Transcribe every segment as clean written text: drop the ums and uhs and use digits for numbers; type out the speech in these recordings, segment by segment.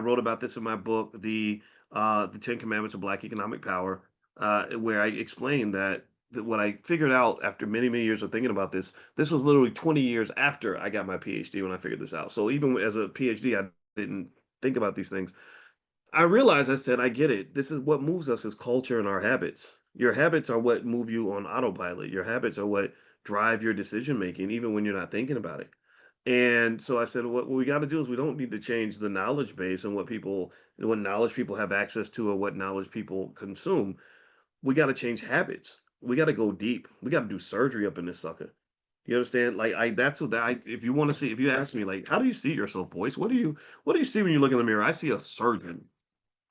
wrote about this in my book, the Ten Commandments of Black Economic Power, where I explained that what I figured out after many, many years of thinking about this was literally 20 years after I got my PhD when I figured this out. So even as a PhD, I didn't think about these things. I realized, I said, I get it. This is what moves us is culture and our habits. Your habits are what move you on autopilot. Your habits are what drive your decision making, even when you're not thinking about it. And so I said, what we got to do is we don't need to change the knowledge base and what knowledge people have access to or what knowledge people consume. We got to change habits. We got to go deep. We got to do surgery up in this sucker. You understand? Like that's what if you want to see, if you ask me, like, how do you see yourself, boys? What do you see when you look in the mirror? I see a surgeon.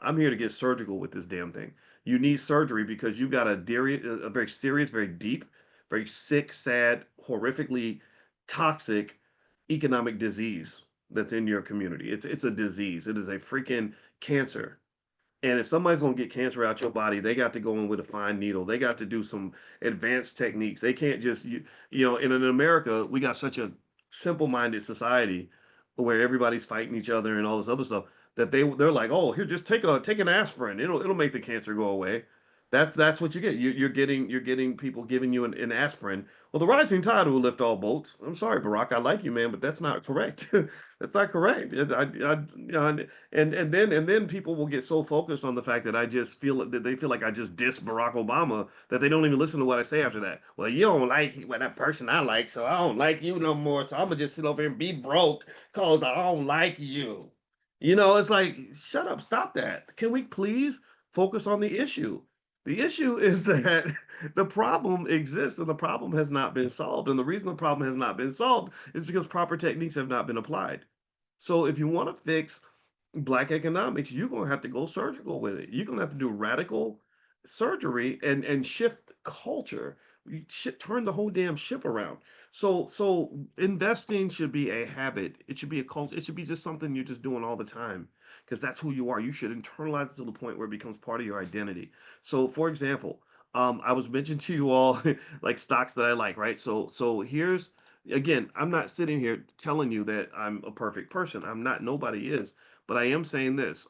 I'm here to get surgical with this damn thing. You need surgery because you got a very serious, very deep, very sick, sad, horrifically toxic economic disease that's in your community. It's a disease. It is a freaking cancer. And if somebody's gonna get cancer out your body, they got to go in with a fine needle. They got to do some advanced techniques. They can't just in America, we got such a simple-minded society where everybody's fighting each other and all this other stuff that they're like, oh, here, just take an aspirin. It'll make the cancer go away. That's what you get. You're getting people giving you an aspirin. Well, the rising tide will lift all boats. I'm sorry, Barack. I like you, man, but that's not correct. That's not correct. And then people will get so focused on the fact that I just feel that they feel like I just diss Barack Obama that they don't even listen to what I say after that. Well, you don't like what that person I like, so I don't like you no more. So I'm gonna just sit over here and be broke because I don't like you. It's like, shut up, stop that. Can we please focus on the issue? The issue is that the problem exists and the problem has not been solved. And the reason the problem has not been solved is because proper techniques have not been applied. So if you want to fix black economics, you're gonna have to go surgical with it. You're gonna have to do radical surgery and shift culture. Turn the whole damn ship around. So investing should be a habit. It should be a culture. It should be just something you're just doing all the time because that's who you are. You should internalize it to the point where it becomes part of your identity. So, for example, I was mentioning to you all like stocks that I like, right? So here's again, I'm not sitting here telling you that I'm a perfect person. I'm not. Nobody is. But I am saying this.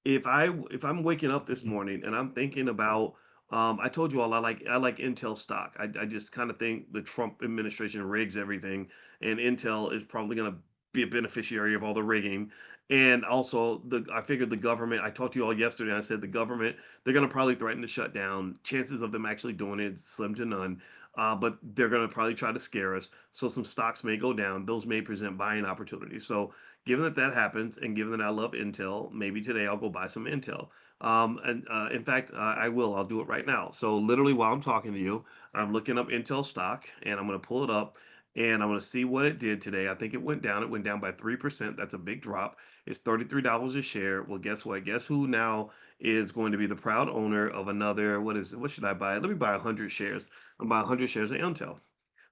If I'm waking up this morning and I'm thinking about, I told you all I like Intel stock. I just kind of think the Trump administration rigs everything, and Intel is probably going to be a beneficiary of all the rigging. And also, I figured the government. I talked to you all yesterday. And I said the government they're going to probably threaten to shut down. Chances of them actually doing it is slim to none. But they're going to probably try to scare us. So some stocks may go down. Those may present buying opportunities. So given that that happens, and given that I love Intel, maybe today I'll go buy some Intel. And in fact, I will. I'll do it right now. So literally, while I'm talking to you, I'm looking up Intel stock, and I'm going to pull it up, and I'm going to see what it did today. I think it went down. It went down by 3%. That's a big drop. It's $33 a share. Well, guess what? Guess who now is going to be the proud owner of another? What is it? What should I buy? Let me buy 100 shares. I'm buy 100 shares of Intel.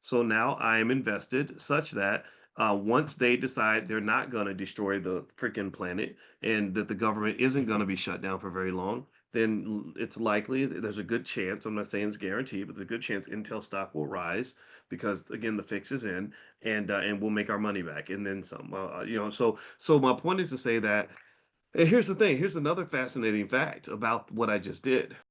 So now I am invested such that once they decide they're not going to destroy the freaking planet and that the government isn't going to be shut down for very long, then it's likely there's a good chance. I'm not saying it's guaranteed, but there's a good chance Intel stock will rise because again the fix is in, and we'll make our money back and then some. So my point is to say that. And here's the thing. Here's another fascinating fact about what I just did.